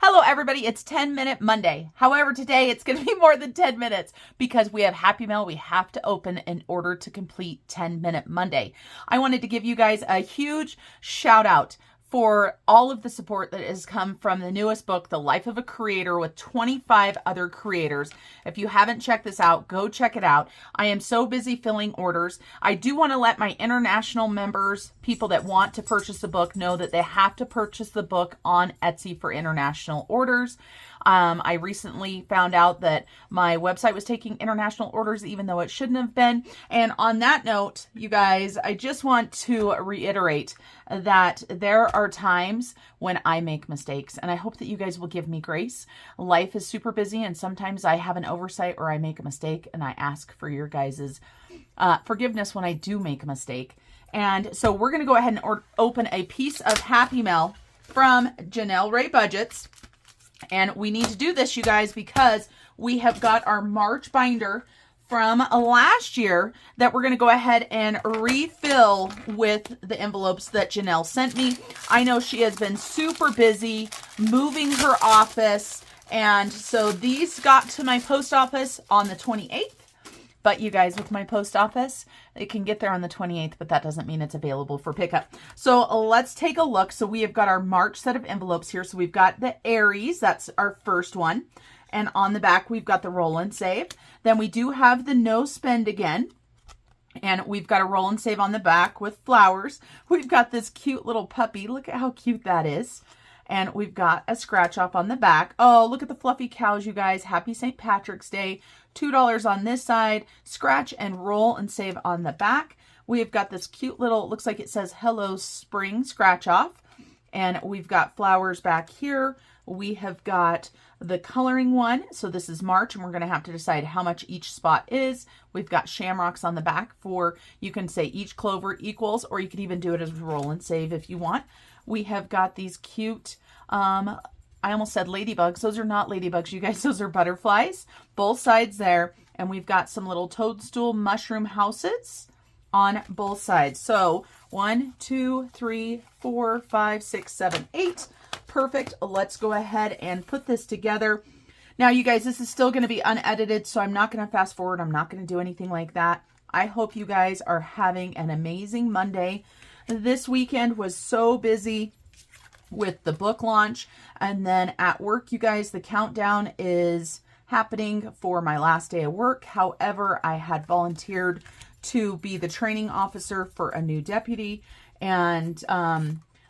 Hello everybody, it's 10-minute Monday. However, today it's going to be more than 10 minutes because we have Happy Mail we have to open in order to complete 10-minute Monday. I wanted to give you guys a huge shout out for all of the support that has come from the newest book, The Life of a Creator, with 25 other creators. If you haven't checked this out, go check it out. I am so busy filling orders. I do want to let my international members, people that want to purchase the book, know that they have to purchase the book on Etsy for international orders. I recently found out that my website was taking international orders even though it shouldn't have been. And on that note, you guys, I just want to reiterate that there are times when I make mistakes, and I hope that you guys will give me grace. Life is super busy, and sometimes I have an oversight or I make a mistake, and I ask for your guys' forgiveness when I do make a mistake. And so we're going to go ahead and open a piece of Happy Mail from Janelle Ray Budgets. And we need to do this, you guys, because we have got our March binder from last year that we're going to go ahead and refill with the envelopes that Janelle sent me. I know she has been super busy moving her office, and so these got to my post office on the 28th. But you guys, with my post office, it can get there on the 28th, but that doesn't mean it's available for pickup. So let's take a look. So we have got our March set of envelopes here. So we've got the Aries, that's our first one. And on the back, we've got the roll and save. Then we do have the no spend again. And we've got a roll and save on the back with flowers. We've got this cute little puppy. Look at how cute that is. And we've got a scratch off on the back. Oh, look at the fluffy cows, you guys. Happy St. Patrick's Day. $2 on this side. Scratch and roll and save on the back. We've got this cute little, looks like it says Hello Spring scratch off. And we've got flowers back here. We have got the coloring one. So this is March, and we're going to have to decide how much each spot is. We've got shamrocks on the back for, you can say each clover equals, or you could even do it as roll and save if you want. We have got these cute, I almost said ladybugs. Those are not ladybugs, you guys. Those are butterflies. Both sides there. And we've got some little toadstool mushroom houses on both sides. So 1, 2, 3, 4, 5, 6, 7, 8. Perfect. Let's go ahead and put this together. Now, you guys, this is still going to be unedited, so I'm not going to fast forward. I'm not going to do anything like that. I hope you guys are having an amazing Monday. This weekend was so busy with the book launch, and then at work, you guys, the countdown is happening for my last day of work. However, I had volunteered to be the training officer for a new deputy, and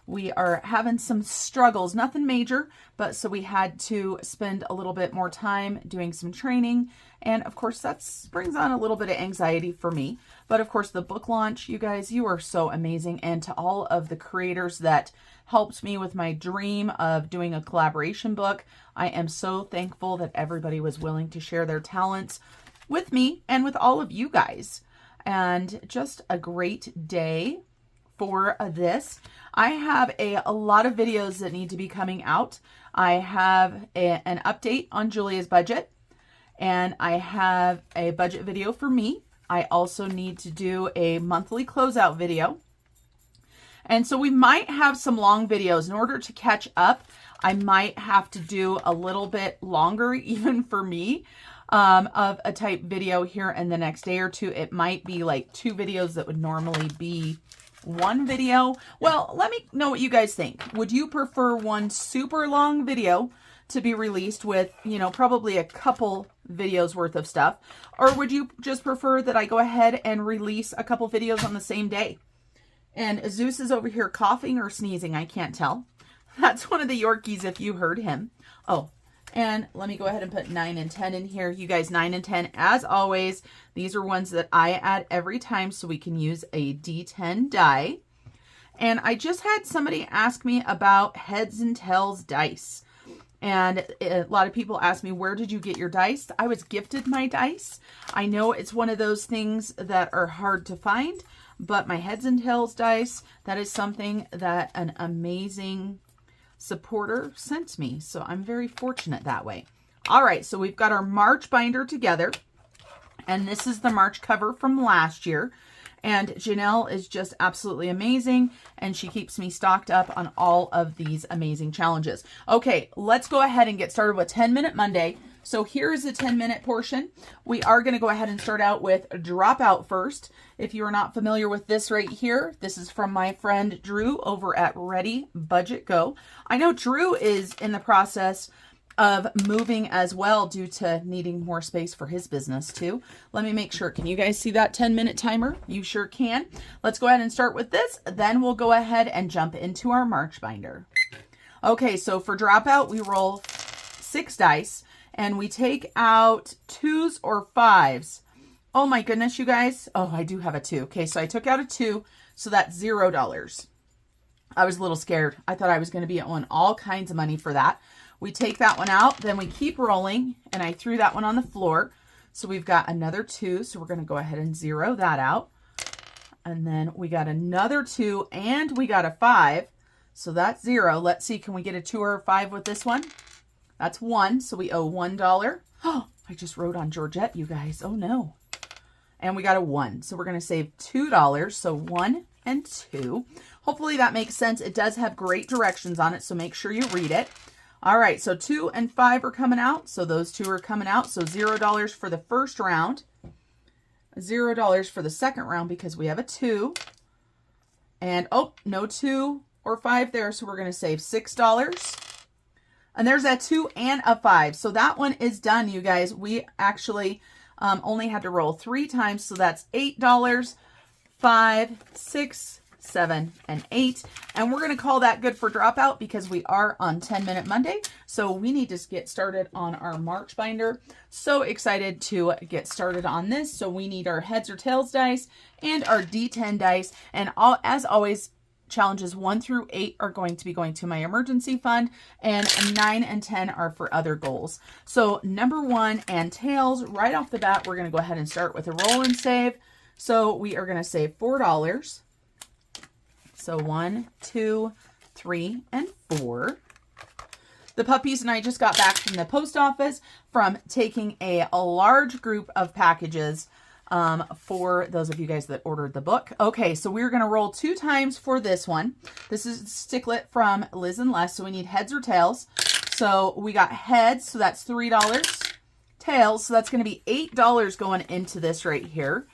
we are having some struggles, nothing major, but so we had to spend a little bit more time doing some training. And of course, that brings on a little bit of anxiety for me. But of course, the book launch, you guys, you are so amazing. And to all of the creators that helped me with my dream of doing a collaboration book, I am so thankful that everybody was willing to share their talents with me and with all of you guys. And just a great day for this. I have a lot of videos that need to be coming out. I have an update on Julia's budget, and I have a budget video for me. I also need to do a monthly closeout video. And so we might have some long videos. In order to catch up, I might have to do a little bit longer, even for me, of a type video here in the next day or two. It might be like 2 videos that would normally be 1 video. Well, let me know what you guys think. Would you prefer one super long video to be released with, you know, probably a couple videos worth of stuff? Or would you just prefer that I go ahead and release a couple videos on the same day? And Zeus is over here coughing or sneezing. I can't tell. That's one of the Yorkies if you heard him. Oh, and let me go ahead and put 9 and 10 in here. You guys, 9 and 10, as always, these are ones that I add every time so we can use a D10 die. And I just had somebody ask me about heads and tails dice. And a lot of people ask me, where did you get your dice? I was gifted my dice. I know it's one of those things that are hard to find, but my heads and tails dice, that is something that an amazing supporter sent me. So I'm very fortunate that way. All right, so we've got our March binder together, and this is the March cover from last year. And Janelle is just absolutely amazing, and she keeps me stocked up on all of these amazing challenges. Okay, let's go ahead and get started with 10-minute Monday. So here's the 10-minute portion. We are going to go ahead and start out with Dropout first. If you are not familiar with this right here, this is from my friend Drew over at Ready Budget Go. I know Drew is in the process of moving as well due to needing more space for his business too. Let me make sure. Can you guys see that 10-minute timer? You sure can. Let's go ahead and start with this. Then we'll go ahead and jump into our March binder. Okay, so for Dropout, we roll 6 dice and we take out 2s or 5s. Oh my goodness, you guys. Oh, I do have a 2. Okay, so I took out a 2, so that's $0. I was a little scared. I thought I was going to be on all kinds of money for that. We take that one out, then we keep rolling, and I threw that one on the floor. So we've got another 2, so we're going to go ahead and zero that out. And then we got another 2, and we got a 5. So that's 0. Let's see, can we get a 2 or a 5 with this one? That's 1, so we owe $1. Oh, I just wrote on Georgette, you guys. Oh, no. And we got a 1, so we're going to save $2, so 1 and 2. Hopefully that makes sense. It does have great directions on it, so make sure you read it. All right, so 2 and 5 are coming out. So those 2 are coming out. So $0 for the first round, $0 for the second round because we have a 2. And, oh, no 2 or 5 there. So we're going to save $6. And there's a 2 and a 5. So that one is done, you guys. We actually only had to roll 3 times. So that's $8, 5, 6, 7, and 8. And we're going to call that good for Dropout because we are on 10-minute Monday. So we need to get started on our March binder. So excited to get started on this. So we need our heads or tails dice and our D10 dice. And as always, challenges 1 through 8 are going to be going to my emergency fund, and 9 and 10 are for other goals. So number 1 and tails, right off the bat, we're going to go ahead and start with a roll and save. So we are going to save $4. So 1, 2, 3, and 4. The puppies and I just got back from the post office from taking a large group of packages for those of you guys that ordered the book. Okay, so we're going to roll 2 times for this one. This is Sticklet from Liz and Les, so we need heads or tails. So we got heads, so that's $3. Tails, so that's going to be $8 going into this right here.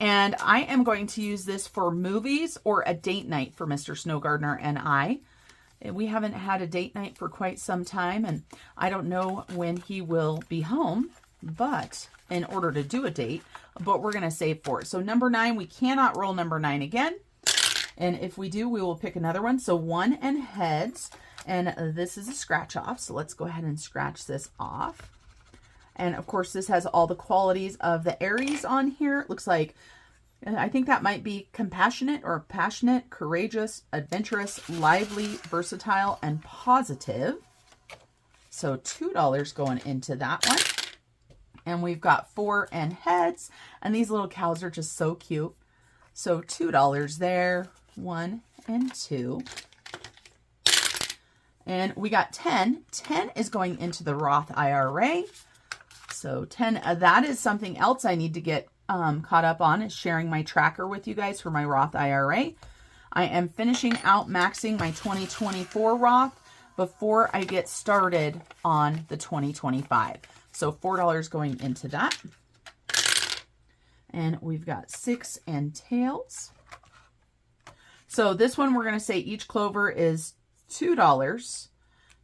And I am going to use this for movies or a date night for Mr. Snow Gardener and I. We haven't had a date night for quite some time, and I don't know when he will be home, but in order to do a date, but we're going to save for it. So number 9, we cannot roll number 9 again. And if we do, we will pick another one. So 1 and heads, and this is a scratch off. So let's go ahead and scratch this off. And of course, this has all the qualities of the Aries on here. It looks like, I think that might be compassionate or passionate, courageous, adventurous, lively, versatile, and positive. So $2 going into that one. And we've got 4 and heads. And these little cows are just so cute. So $2 there, 1 and 2. And we got 10. 10 is going into the Roth IRA. So 10, that is something else I need to get caught up on, is sharing my tracker with you guys for my Roth IRA. I am finishing out maxing my 2024 Roth before I get started on the 2025. So $4 going into that. And we've got 6 and tails. So this one, we're going to say each clover is $2.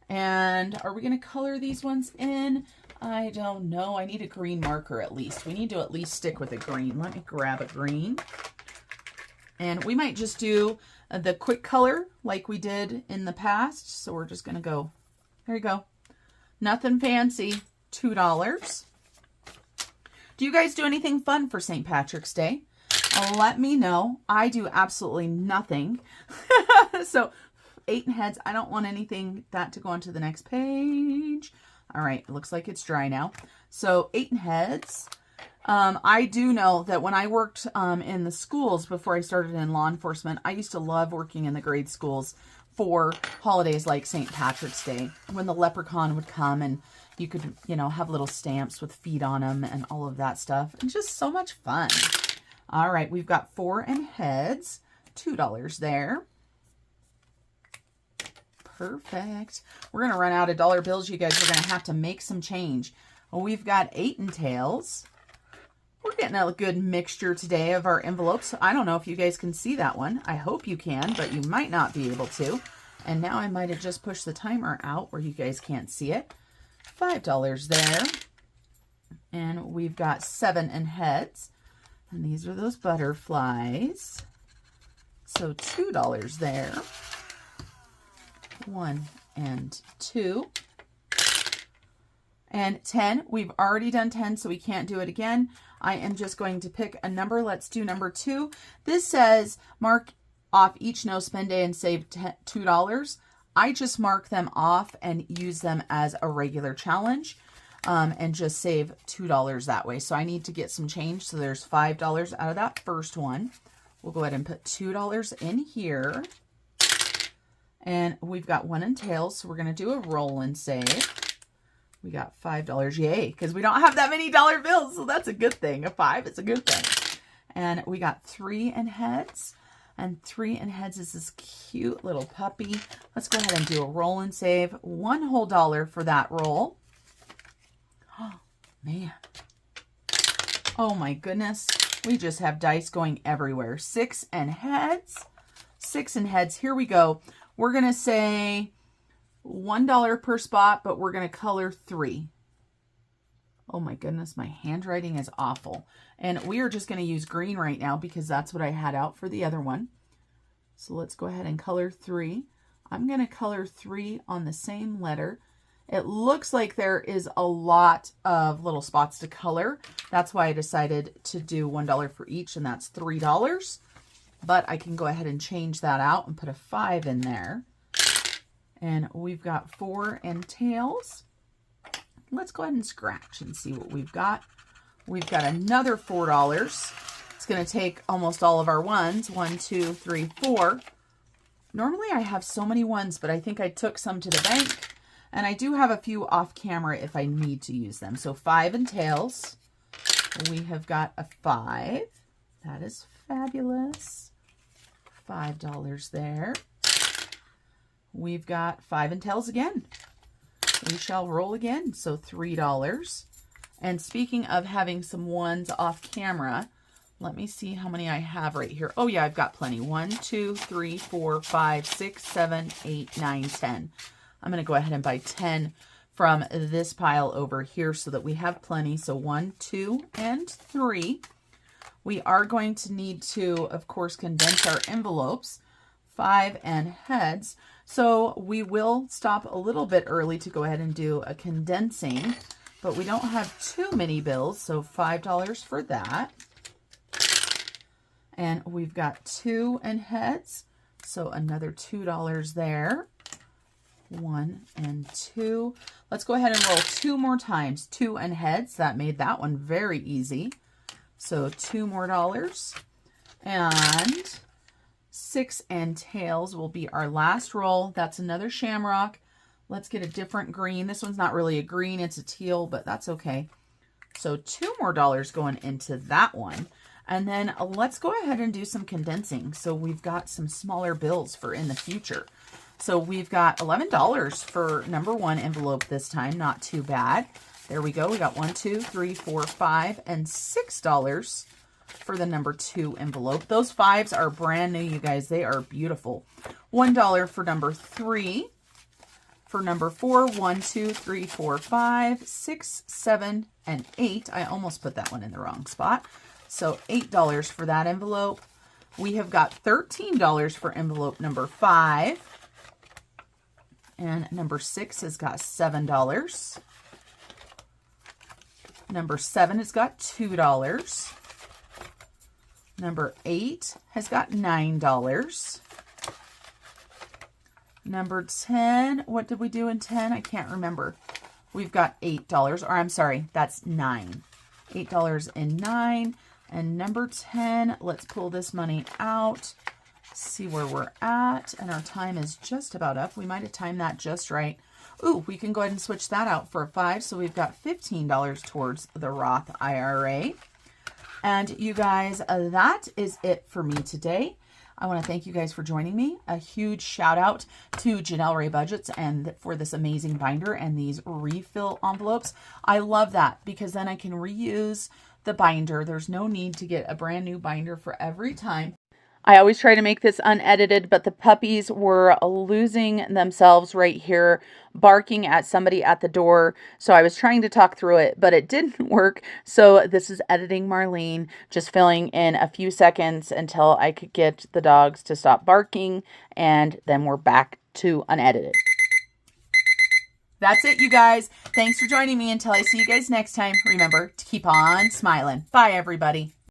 And are we going to color these ones in? I don't know. I need a green marker at least. We need to at least stick with a green. Let me grab a green. And we might just do the quick color like we did in the past. So we're just going to go, there you go. Nothing fancy, $2. Do you guys do anything fun for St. Patrick's Day? Let me know. I do absolutely nothing. So 8 and heads. I don't want anything that to go onto the next page. All right, it looks like it's dry now. So 8 and heads. I do know that when I worked in the schools before I started in law enforcement, I used to love working in the grade schools for holidays like St. Patrick's Day, when the leprechaun would come and you could, you know, have little stamps with feet on them and all of that stuff. It's just so much fun. All right, we've got 4 and heads, $2 there. Perfect. We're going to run out of dollar bills, you guys. We're going to have to make some change. Well, we've got 8 and tails. We're getting a good mixture today of our envelopes. I don't know if you guys can see that one. I hope you can, but you might not be able to. And now I might have just pushed the timer out where you guys can't see it. $5 there. And we've got 7 and heads. And these are those butterflies. So $2 there. 1 and 2. And 10, we've already done 10, so we can't do it again. I am just going to pick a number. Let's do number 2. This says mark off each no spend day and save $2. I just mark them off and use them as a regular challenge and just save $2 that way. So I need to get some change. So there's $5 out of that first one. We'll go ahead and put $2 in here. And we've got 1 and tails, so we're going to do a roll and save. We got $5, yay, because we don't have that many dollar bills, so that's a good thing. A 5 is a good thing. And we got 3 and heads, and 3 and heads is this cute little puppy. Let's go ahead and do a roll and save. $1 whole for that roll. Oh, man. Oh, my goodness. We just have dice going everywhere. 6 and heads. 6 and heads. Here we go. We're going to say $1 per spot, but we're going to color 3. Oh my goodness, my handwriting is awful. And we are just going to use green right now because that's what I had out for the other one. So let's go ahead and color 3. I'm going to color 3 on the same letter. It looks like there is a lot of little spots to color. That's why I decided to do $1 for each, and that's $3. But I can go ahead and change that out and put a 5 in there. And we've got 4 and tails. Let's go ahead and scratch and see what we've got. We've got another $4. It's going to take almost all of our ones. 1, 2, 3, 4. Normally I have so many ones, but I think I took some to the bank. And I do have a few off camera if I need to use them. So 5 and tails. We have got a 5. That is fabulous. $5 there. We've got 5 and tails again. We shall roll again. So $3. And speaking of having some ones off camera, let me see how many I have right here. Oh yeah, I've got plenty. 1, 2, 3, 4, 5, 6, 7, 8, 9, 10. I'm going to go ahead and buy 10 from this pile over here so that we have plenty. So 1, 2, and 3. We are going to need to, of course, condense our envelopes. 5 and heads. So we will stop a little bit early to go ahead and do a condensing, but we don't have too many bills. So $5 for that. And we've got 2 and heads. So another $2 there. 1 and 2. Let's go ahead and roll 2 more times. 2 and heads. That made that one very easy. So $2 more. And 6 and tails will be our last roll. That's another shamrock. Let's get a different green. This one's not really a green, it's a teal, but that's okay. So $2 more going into that one. And then let's go ahead and do some condensing. So we've got some smaller bills for in the future. So we've got $11 for number 1 envelope this time. Not too bad. There we go. We got 1, 2, 3, 4, 5, and $6 for the number 2 envelope. Those 5s are brand new, you guys. They are beautiful. $1 for number 3. For number 4, 1, 2, 3, 4, 5, 6, 7, and 8. I almost put that one in the wrong spot. So $8 for that envelope. We have got $13 for envelope number 5. And number 6 has got $7. Number 7 has got $2. Number 8 has got $9. Number 10, what did we do in 10? I can't remember. We've got $8, or I'm sorry, that's 9. $8 and 9. And number 10, let's pull this money out, see where we're at. And our time is just about up. We might have timed that just right. Ooh, we can go ahead and switch that out for a 5. So we've got $15 towards the Roth IRA. And you guys, that is it for me today. I want to thank you guys for joining me. A huge shout out to Janelle Ray Budgets and for this amazing binder and these refill envelopes. I love that because then I can reuse the binder. There's no need to get a brand new binder for every time. I always try to make this unedited, but the puppies were losing themselves right here, barking at somebody at the door. So I was trying to talk through it, but it didn't work. So this is editing Marlene, just filling in a few seconds until I could get the dogs to stop barking, and then we're back to unedited. That's it, you guys. Thanks for joining me. Until I see you guys next time, remember to keep on smiling. Bye, everybody.